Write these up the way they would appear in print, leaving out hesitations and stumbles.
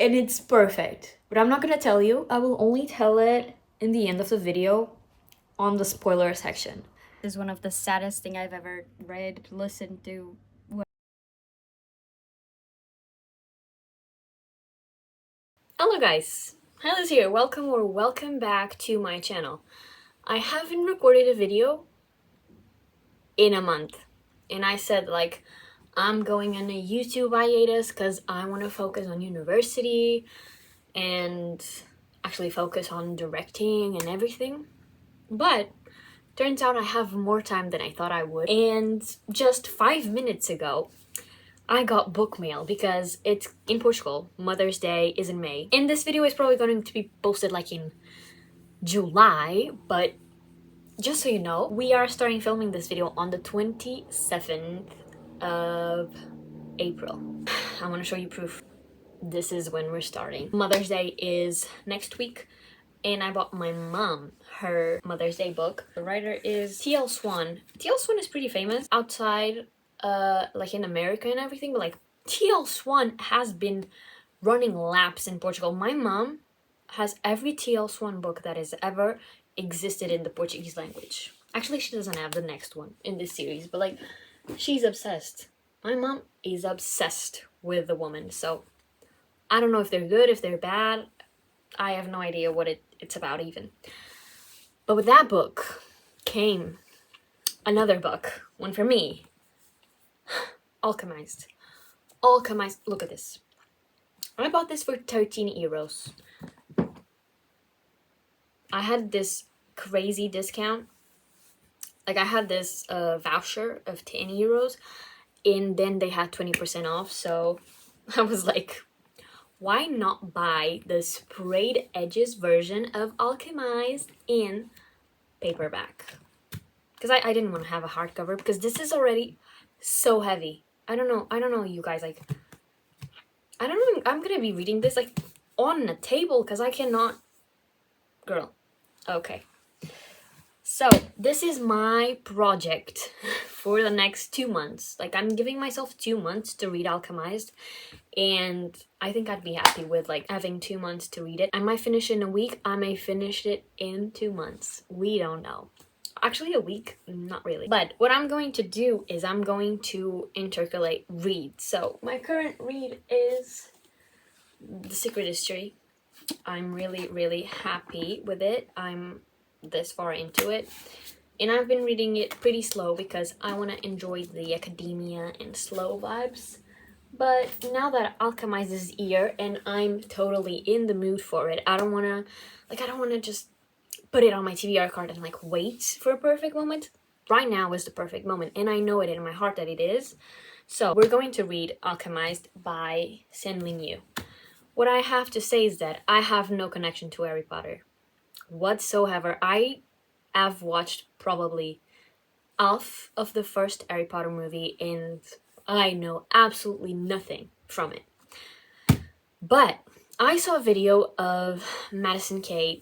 and it's perfect. But I'm not gonna tell you. I will only tell it in the end of the video on the spoiler section. This is one of the saddest thing I've ever read, listened to. Hello guys, Hylas here. Welcome back to my channel. I haven't recorded a video in a month, and I said like I'm going on a YouTube hiatus because I want to focus on university and actually focus on directing and everything. But turns out I have more time than I thought I would, and just 5 minutes ago I got book mail because it's in Portugal. Mother's Day is in May. And this video is probably going to be posted like in July, but just so you know, we are starting filming this video on the 27th of April. I want to show you proof. This is when we're starting. Mother's Day is next week, and I bought my mom her Mother's Day book. The writer is T.L. Swan. T.L. Swan is pretty famous outside like in America and everything, but like T.L. Swan has been running laps in Portugal. My mom has every T.L. Swan book that has ever existed in the Portuguese language. Actually, she doesn't have the next one in this series, but like she's obsessed. My mom is obsessed with the woman, so I don't know if they're good, if they're bad. I have no idea what it's about even. But with that book came another book, one for me. Alchemised. Alchemised. Look at this. I bought this for 13 euros. I had this crazy discount. Like I had this voucher of 10 euros, and then they had 20% off. So I was like, why not buy the sprayed edges version of Alchemised in paperback? Because I didn't want to have a hardcover because this is already so heavy. I don't know you guys, like I don't know, I'm gonna be reading this like on a table because I cannot. Girl. Okay. So this is my project for the next 2 months. Like I'm giving myself 2 months to read Alchemised, and I think I'd be happy with like having 2 months to read it. I might finish it in a week. I may finish it in 2 months. We don't know. Actually, a week, not really. But what I'm going to do is I'm going to intercalate reads. So my current read is The Secret History. I'm really happy with it. I'm this far into it, and I've been reading it pretty slow because I want to enjoy the academia and slow vibes. But now that Alchemized is here and I'm totally in the mood for it, I don't want to just put it on my TBR card and like wait for a perfect moment. Right now is the perfect moment, and I know it in my heart that it is. So we're going to read Alchemized by Senlin Yu. What I have to say is that I have no connection to Harry Potter whatsoever. I have watched probably half of the first Harry Potter movie, and I know absolutely nothing from it. But I saw a video of Madison Kay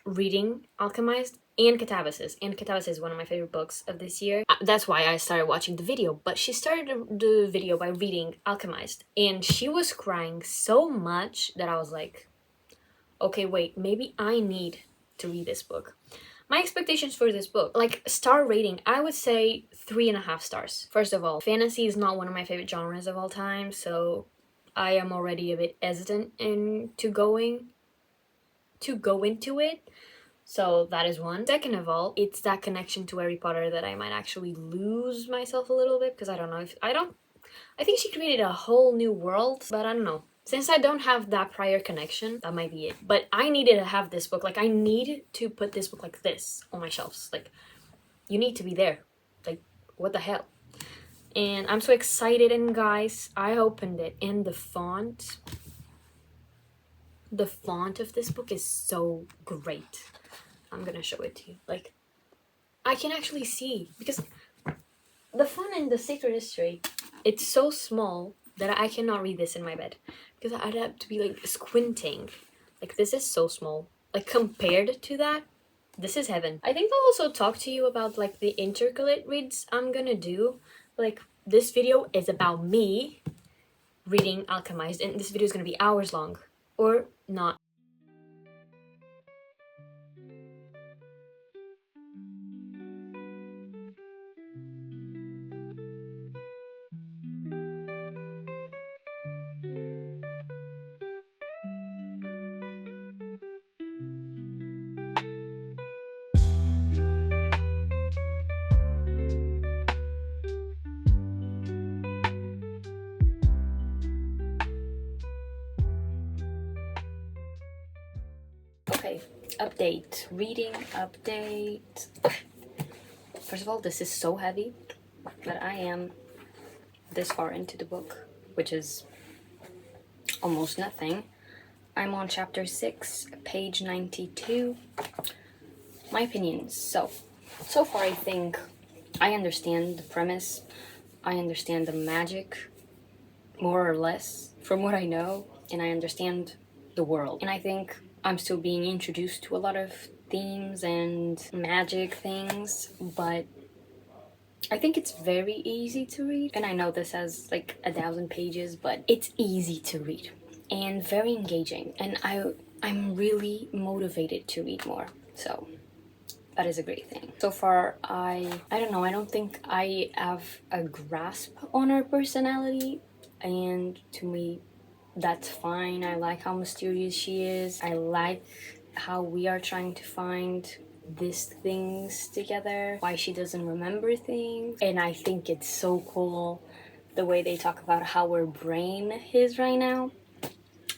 reading Alchemized and Catabasis. And Catabasis is one of my favorite books of this year. That's why I started watching the video. But she started the video by reading Alchemized, and she was crying so much that I was like, okay, wait, maybe I need to read this book. My expectations for this book, like star rating, I would say 3.5 stars. First of all, fantasy is not one of my favorite genres of all time, so I am already a bit hesitant to go into it. So that is one. Second of all, it's that connection to Harry Potter that I might actually lose myself a little bit, because I don't know if I think she created a whole new world, but I don't know. Since I don't have that prior connection, that might be it. But I needed to have this book. Like, I need to put this book like this on my shelves. Like, you need to be there. Like, what the hell? And I'm so excited, and guys, I opened it, and the font of this book is so great. I'm gonna show it to you. Like, I can actually see, because the font in The Secret History, it's so small that I cannot read this in my bed, because I'd have to be like squinting. Like, this is so small. Like, compared to that, this is heaven. I think I'll also talk to you about like the intercalate reads I'm gonna do. Like, this video is about me reading Alchemized, and this video is gonna be hours long. or not. Okay, update. Reading update. First of all, this is so heavy, but I am this far into the book, which is almost nothing. I'm on chapter 6, page 92. My opinions. So far I think I understand the premise. I understand the magic, more or less, from what I know, and I understand the world. And I think I'm still being introduced to a lot of themes and magic things, but I think it's very easy to read. And I know this has like 1,000 pages, but it's easy to read and very engaging. And I'm really motivated to read more. So that is a great thing. So far, I don't know, I don't think I have a grasp on her personality, and to me, that's fine. I like how mysterious she is. I like how we are trying to find these things together, why she doesn't remember things. And I think it's so cool the way they talk about how her brain is right now.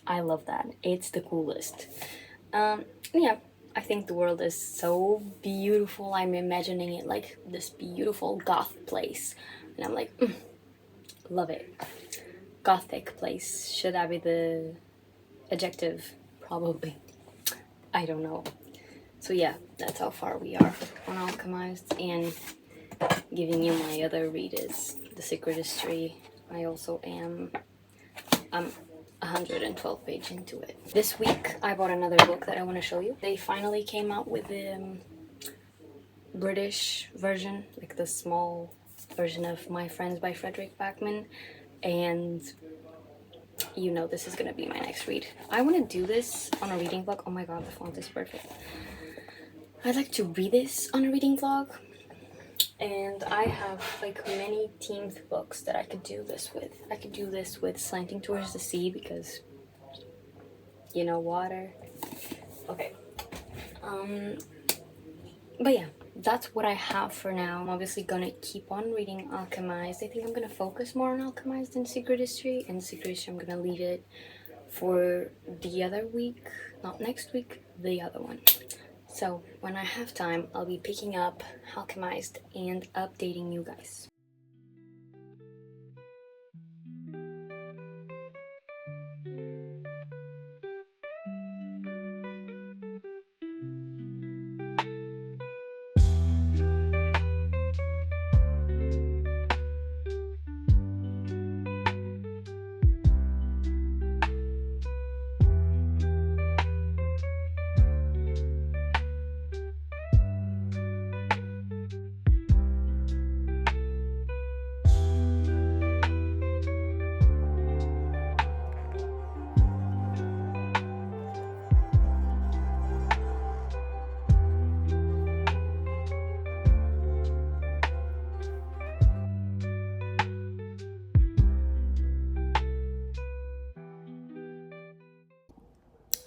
I love that. It's the coolest. Yeah, I think the world is so beautiful. I'm imagining it like this beautiful goth place. And I'm like, love it. Gothic place. Should that be the adjective? Probably. I don't know. So yeah, that's how far we are on Alchemized. And giving you my other read is The Secret History. I also am 112 page into it. This week I bought another book that I want to show you. They finally came out with the British version, like the small version of My Friends by Frederick Backman, and you know this is gonna be my next read. I want to do this on a reading vlog. Oh my god, the font is perfect. I'd like to read this on a reading vlog, and I have like many themed books that I could do this with. I could do this with Slanting Towards the Sea because, you know, water. Okay. But yeah, that's what I have for now. I'm obviously gonna keep on reading Alchemized. I think I'm gonna focus more on Alchemized than Secret History, and Secret History I'm gonna leave it for the other week, not next week, the other one. So when I have time, I'll be picking up Alchemized and updating you guys.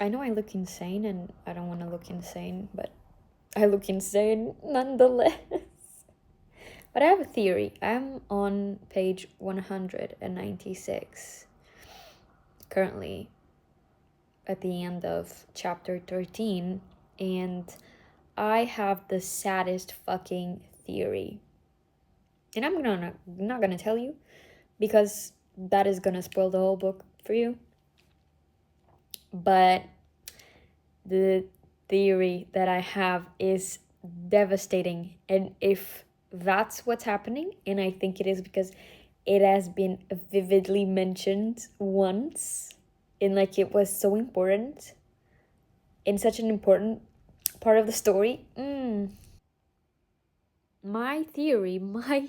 I know I look insane and I don't want to look insane, but I look insane nonetheless. But I have a theory. I'm on page 196, currently at the end of chapter 13, and I have the saddest fucking theory. And I'm not gonna tell you because that is gonna spoil the whole book for you. But the theory that I have is devastating, and if that's what's happening, and I think it is because it has been vividly mentioned once, and like it was so important in such an important part of the story. My theory, my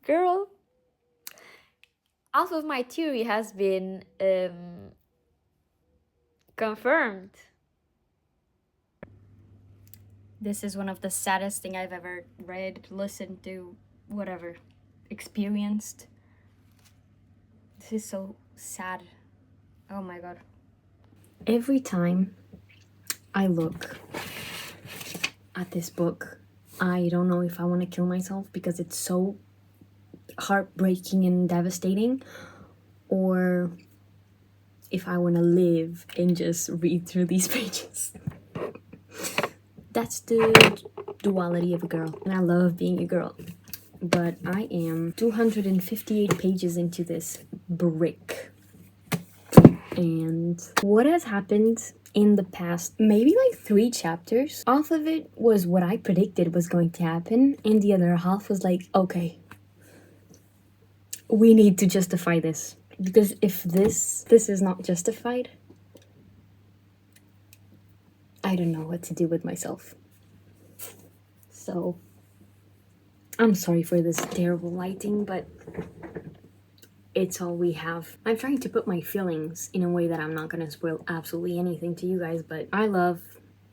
girl. Also, my theory has been Confirmed. This is one of the saddest thing I've ever read, listened to, whatever, experienced. This is so sad. Oh my god. Every time I look at this book, I don't know if I want to kill myself because it's so heartbreaking and devastating, or if I want to live and just read through these pages. That's the duality of a girl, and I love being a girl. But I am 258 pages into this brick. And what has happened in the past, maybe like 3 chapters, half of it was what I predicted was going to happen, and the other half was like, okay, we need to justify this. Because if this is not justified, I don't know what to do with myself. So, I'm sorry for this terrible lighting, but it's all we have. I'm trying to put my feelings in a way that I'm not gonna spoil absolutely anything to you guys, but I love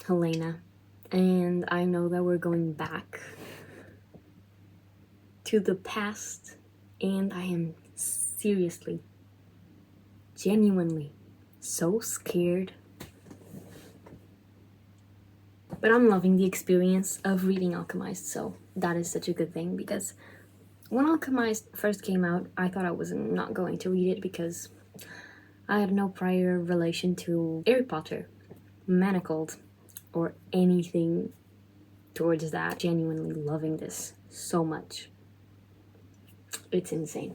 Helena, and I know that we're going back to the past, and I am seriously, genuinely so scared. But I'm loving the experience of reading Alchemised, so that is such a good thing, because when Alchemised first came out, I thought I was not going to read it because I had no prior relation to Harry Potter, Manacled, or anything towards that. Genuinely loving this so much. It's insane.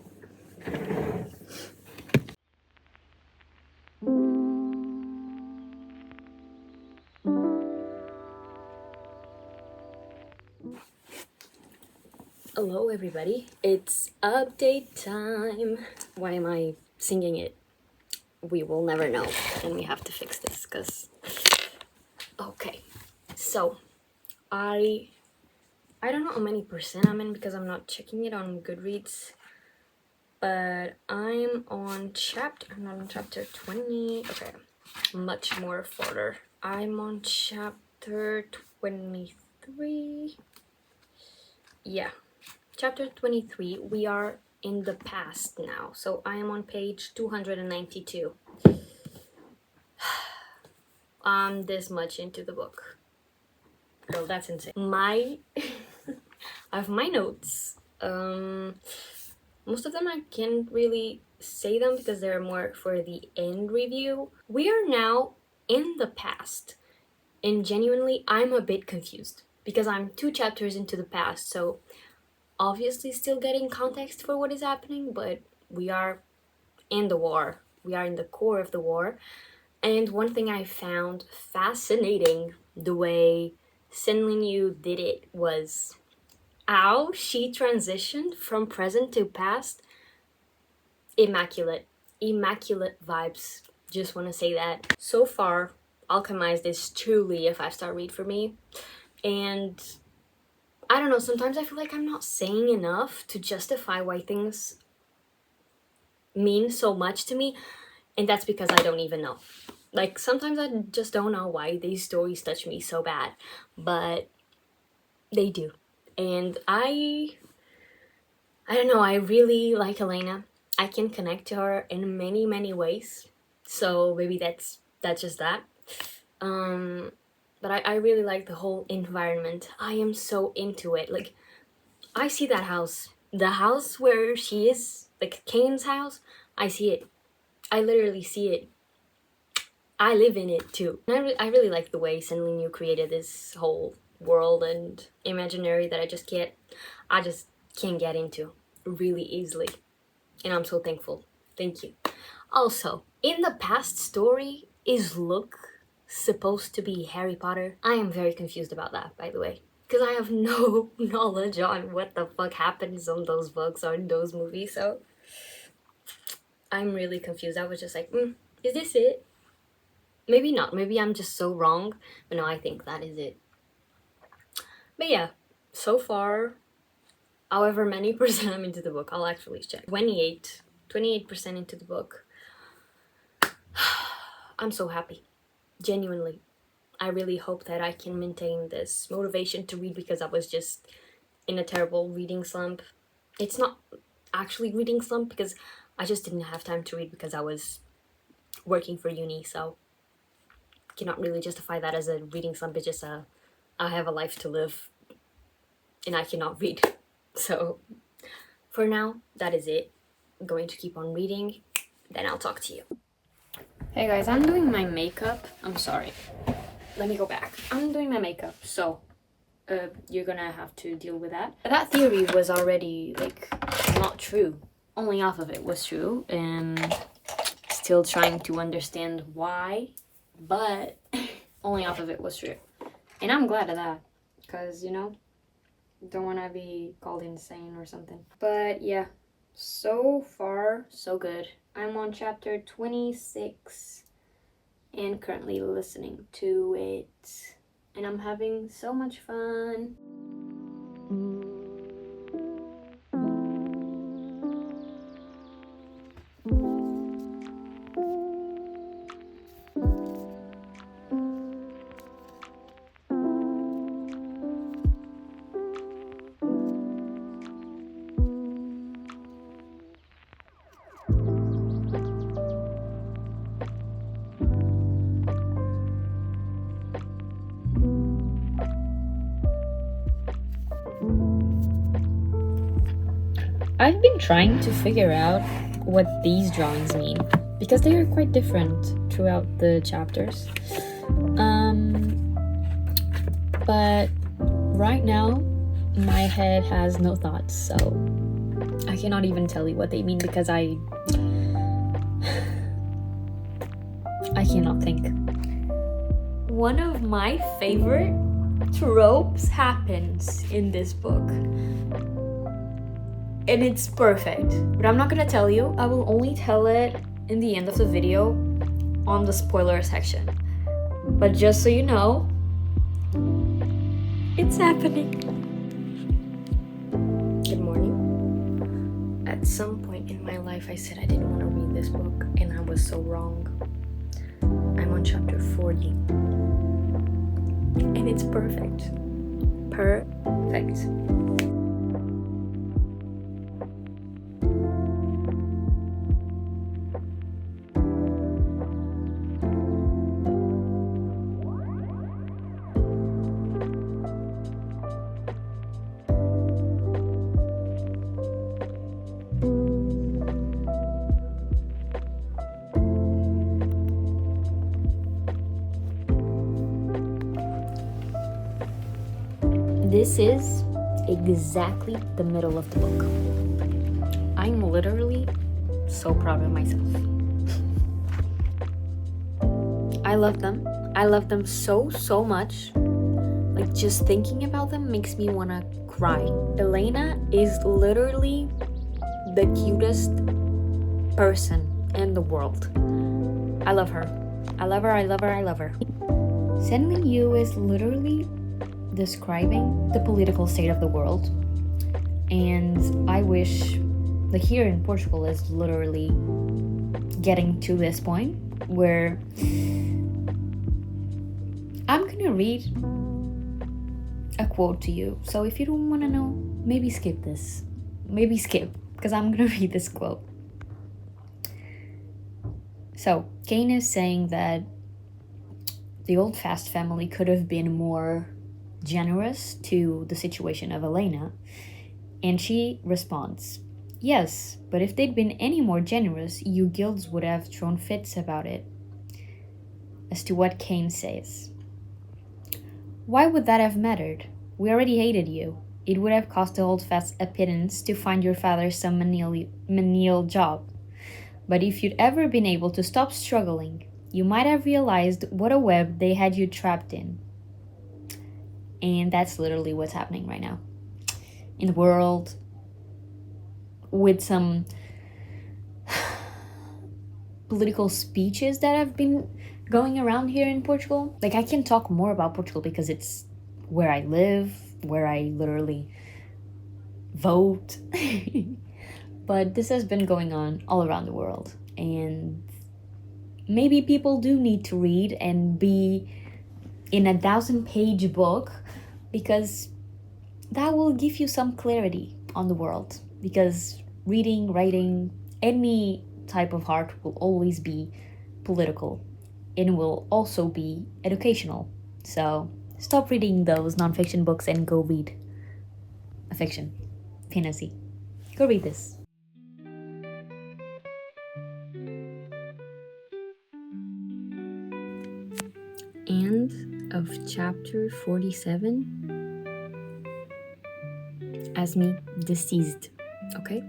Hello everybody, it's update time. Why am I singing it? We will never know, and we have to fix this because okay, so I don't know how many percent I'm in because I'm not checking it on Goodreads, but I'm on I'm not on chapter 20. Okay, much more further. I'm on chapter 23. Yeah, chapter 23. We are in the past now, so I am on page 292. I'm this much into the book. Girl, that's insane. I have my notes. Most of them I can't really say them because they're more for the end review. We are now in the past, and genuinely I'm a bit confused because I'm 2 chapters into the past, so obviously still getting context for what is happening, but we are in the war. We are in the core of the war. And one thing I found fascinating, the way Sinlin Yu did it, was how she transitioned from present to past. Immaculate vibes. Just want to say that. So far, Alchemized is truly a 5-star read for me. And I don't know, sometimes I feel like I'm not saying enough to justify why things mean so much to me, and that's because I don't even know. Like, sometimes I just don't know why these stories touch me so bad, but they do. And I don't know, I really like Elena. I can connect to her in many, many ways. So maybe that's just that. But I really like the whole environment. I am so into it. Like, I see that house. The house where she is, like Kane's house, I see it. I literally see it. I live in it too. And I really like the way Senlin Yu created this whole world and imaginary that I just can't get into really easily. And I'm so thankful. Thank you. Also, in the past story, is Luke supposed to be Harry Potter? I am very confused about that, by the way. Because I have no knowledge on what the fuck happens on those books or in those movies, so I'm really confused. I was just like, is this it? Maybe not. Maybe I'm just so wrong. But no, I think that is it. But yeah, so far, however many percent I'm into the book, I'll actually check. 28% into the book. I'm so happy. Genuinely, I really hope that I can maintain this motivation to read, because I was just in a terrible reading slump. It's not actually reading slump, because I just didn't have time to read because I was working for uni, so cannot really justify that as a reading slump. It's just I have a life to live and I cannot read. So for now, that is it. I'm going to keep on reading, then I'll talk to you. Hey guys, I'm doing my makeup. I'm sorry. Let me go back. I'm doing my makeup, so you're gonna have to deal with that. That theory was already, like, not true. Only half of it was true, and still trying to understand why, but only half of it was true. And I'm glad of that, because, you know, don't want to be called insane or something. But yeah, so far, so good. I'm on chapter 26 and currently listening to it. And I'm having so much fun. I've been trying to figure out what these drawings mean, because they are quite different throughout the chapters. But right now, my head has no thoughts, so I cannot even tell you what they mean, because I cannot think. One of my favorite tropes happens in this book, and it's perfect, but I'm not gonna tell you. I will only tell it in the end of the video on the spoiler section. But just so you know, it's happening. Good morning. At some point in my life, I said I didn't want to read this book, and I was so wrong. I'm on chapter 40, and it's perfect. Perfect. This is exactly the middle of the book. I'm literally so proud of myself. I love them. I love them so, so much. Like, just thinking about them makes me want to cry. Elena is literally the cutest person in the world. I love her. I love her, I love her, I love her. Sending You is literally describing the political state of the world, and I wish, like, here in Portugal is literally getting to this point where I'm gonna read a quote to you. So if you don't want to know, maybe skip this. Maybe skip, because I'm gonna read this quote. So Kane is saying that the old Fast family could have been more generous to the situation of Elena, and she responds, "Yes, but if they'd been any more generous, you guilds would have thrown fits about it." As to what Kane says, "Why would that have mattered? We already hated you. It would have cost the Holdfasts a pittance to find your father some menial job. But if you'd ever been able to stop struggling, you might have realized what a web they had you trapped in." And that's literally what's happening right now in the world, with some political speeches that have been going around here in Portugal. Like, I can talk more about Portugal because it's where I live, where I literally vote. But this has been going on all around the world. And maybe people do need to read and be in a 1,000-page book, because that will give you some clarity on the world. Because reading, writing, any type of art will always be political and will also be educational. So stop reading those nonfiction books and go read a fiction, fantasy. Go read this. End of chapter 47. As me, deceased. Okay?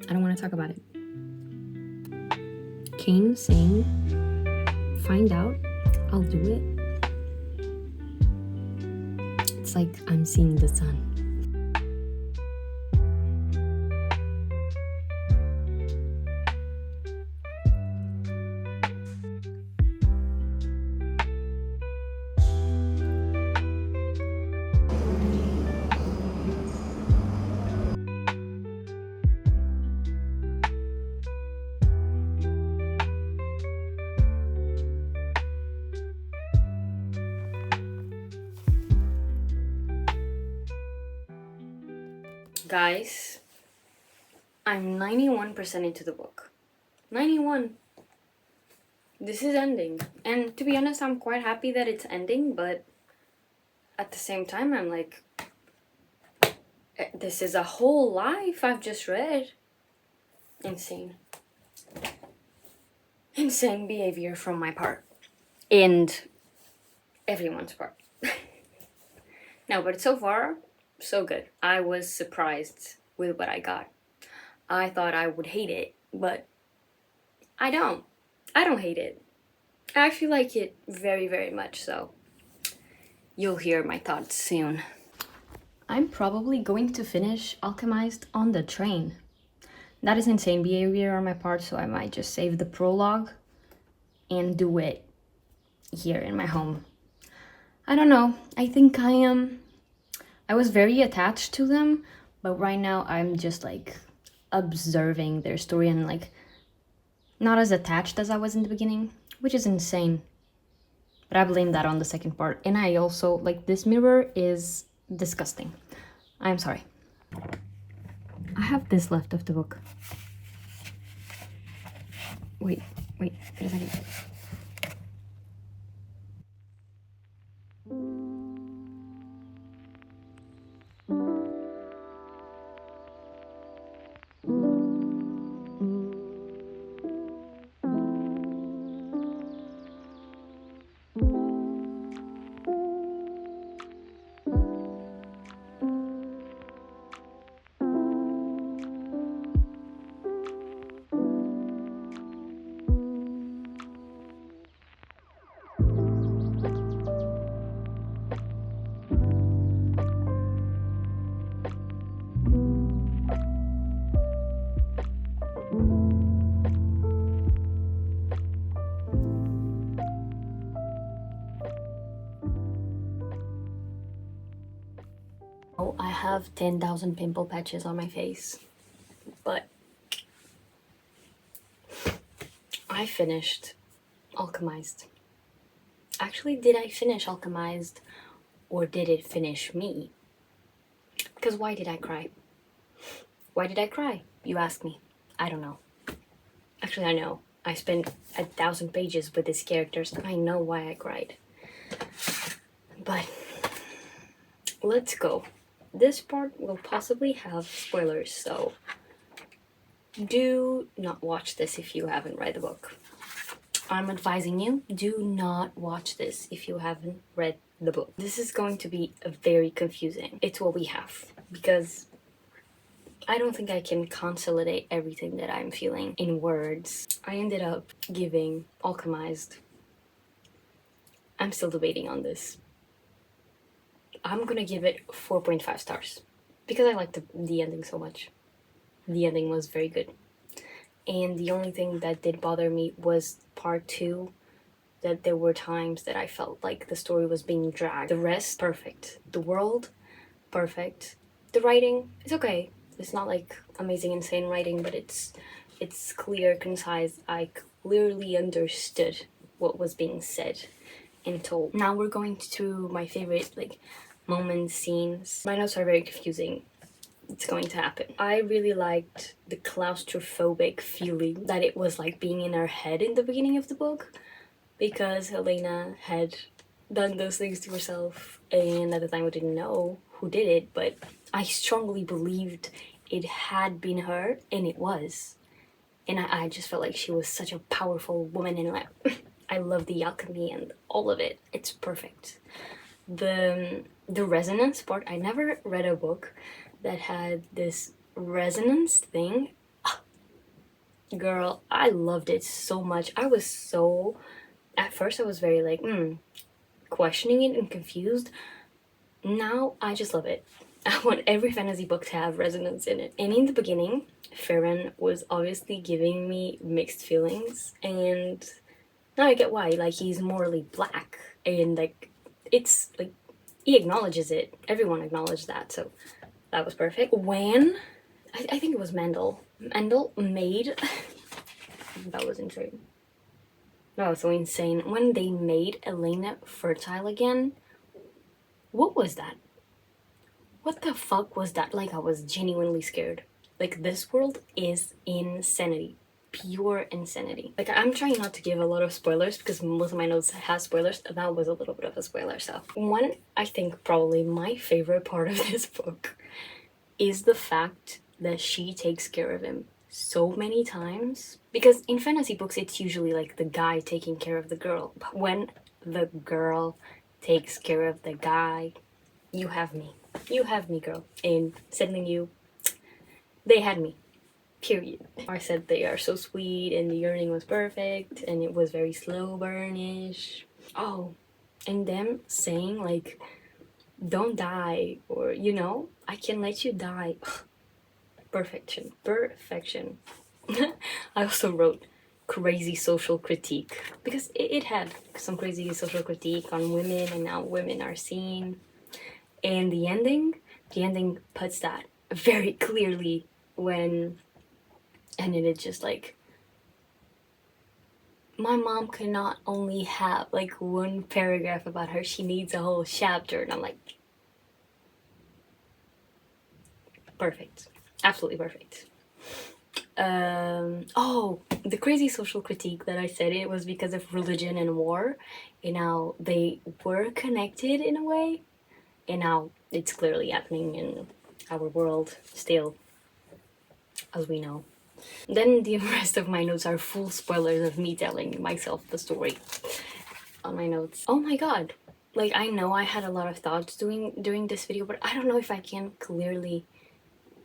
I don't want to talk about it. Came saying, find out, I'll do it. It's like I'm seeing the sun. Guys, I'm 91% into the book. 91. This is ending. And to be honest, I'm quite happy that it's ending, but at the same time, I'm like, this is a whole life I've just read. Insane. Insane behavior from my part. And everyone's part. No, but so far, so good. I was surprised with what I got. I thought I would hate it, but I don't. I don't hate it. I actually like it very, very much, so you'll hear my thoughts soon. I'm probably going to finish Alchemized on the train. That is insane behavior on my part, so I might just save the prologue and do it here in my home. I don't know. I think I was very attached to them, but right now I'm just like observing their story and like not as attached as I was in the beginning, which is insane. But I blame that on the second part. And I also, like, this mirror is disgusting. I'm sorry. I have this left of the book. Wait a second. I have 10,000 pimple patches on my face, but I finished Alchemized. Actually, did I finish Alchemized or did it finish me? Because why did I cry? Why did I cry? You ask me. I don't know. Actually, I know. I spent 1,000 pages with these characters. I know why I cried. But let's go. This part will possibly have spoilers, so do not watch this if you haven't read the book. I'm advising you, do not watch this if you haven't read the book. This is going to be very confusing. It's what we have, because I don't think I can consolidate everything that I'm feeling in words. I ended up giving Alchemized. I'm still debating on this. I'm gonna give it 4.5 stars because I liked the ending so much. The ending was very good. And the only thing that did bother me was part 2, that there were times that I felt like the story was being dragged. The rest, perfect. The world, perfect. The writing is okay. It's not like amazing, insane writing, but it's clear, concise. I clearly understood what was being said and told. Now we're going to my favorite like moments, scenes. My notes are very confusing. It's going to happen. I really liked the claustrophobic feeling that it was like being in her head in the beginning of the book, because Helena had done those things to herself, and at the time we didn't know who did it, but I strongly believed it had been her, and it was. And I just felt like she was such a powerful woman, and like I love the alchemy and all of it. It's perfect. The resonance part, I never read a book that had this resonance thing. Girl, I loved it so much. I was so, at first I was very like questioning it and confused. Now I just love it. I want every fantasy book to have resonance in it. And in the beginning, Farron was obviously giving me mixed feelings, and now I get why. Like, he's morally black, and like it's like he acknowledges it. Everyone acknowledged that, so that was perfect. When I think it was Mendel made that was insane. That was so insane. When they made Elena fertile again, what was that? What the fuck was that? Like, I was genuinely scared. Like, this world is insanity. Pure insanity. Like, I'm trying not to give a lot of spoilers because most of my notes have spoilers. That was a little bit of a spoiler, so. One, I think probably my favorite part of this book is the fact that she takes care of him so many times. Because in fantasy books, it's usually like the guy taking care of the girl. But when the girl takes care of the guy, you have me. You have me, girl. And sending you, they had me. Period. I said they are so sweet, and the yearning was perfect, and it was very slow burnish. Oh, and them saying like, don't die, or you know, I can let you die. Perfection. Perfection. I also wrote crazy social critique, because it had some crazy social critique on women and how women are seen. And the ending puts that very clearly when, and it is just like, my mom cannot only have like one paragraph about her, she needs a whole chapter. And I'm like, perfect. Absolutely perfect. Oh, the crazy social critique that I said, it was because of religion and war, and now they were connected in a way, and now it's clearly happening in our world still, as we know. Then the rest of my notes are full spoilers of me telling myself the story on my notes. Oh my god. Like, I know I had a lot of thoughts during this video, but I don't know if I can clearly,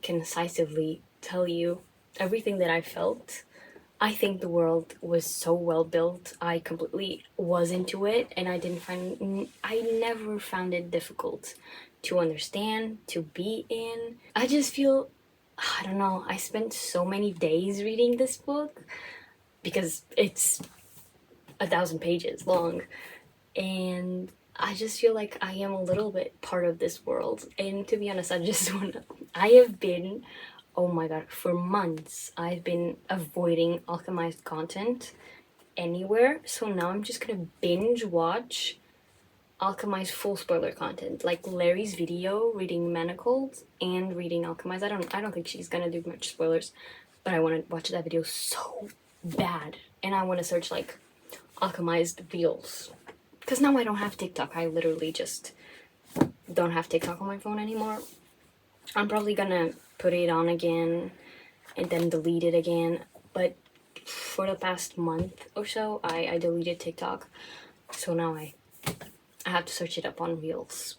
concisely tell you everything that I felt. I think the world was so well built. I completely was into it, and I never found it difficult to understand, to be in. I just feel, I don't know, I spent so many days reading this book because it's 1,000 pages long, and I just feel like I am a little bit part of this world. And to be honest, I have been, oh my god, for months I've been avoiding Alchemized content anywhere, so now I'm just gonna binge watch Alchemized full spoiler content, like Larry's video reading Manacled and reading Alchemized. I don't think she's gonna do much spoilers, but I want to watch that video so bad, and I want to search like Alchemized reels, because now I don't have TikTok. I literally just don't have TikTok on my phone anymore. I'm probably gonna put it on again and then delete it again, but for the past month or so, I deleted TikTok, so now I have to search it up on Reels.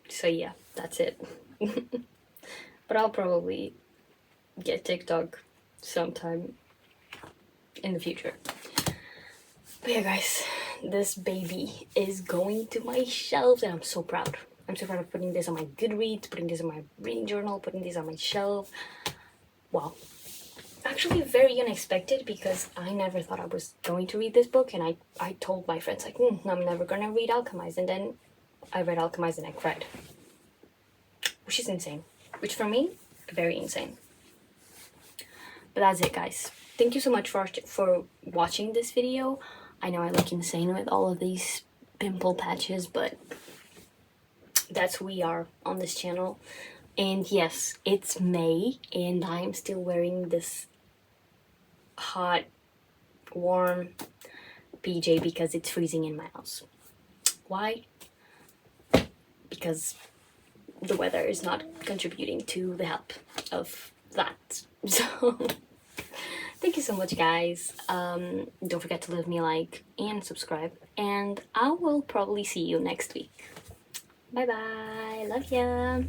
So yeah, that's it. But I'll probably get TikTok sometime in the future. But yeah, guys, this baby is going to my shelves, and I'm so proud. I'm so proud of putting this on my Goodreads, putting this on my reading journal, putting this on my shelf. Wow. Actually very unexpected, because I never thought I was going to read this book, and I told my friends like, I'm never gonna read Alchemized, and then I read Alchemized and I cried. Which is insane. Which for me, very insane. But that's it, guys. thank you so much for watching this video. I know I look insane with all of these pimple patches, but that's who we are on this channel. And yes, it's May and I'm still wearing this hot, warm PJ because it's freezing in my house. Why? Because the weather is not contributing to the help of that. So thank you so much, guys. Don't forget to leave me a like and subscribe, and I will probably see you next week. Bye bye. Love ya.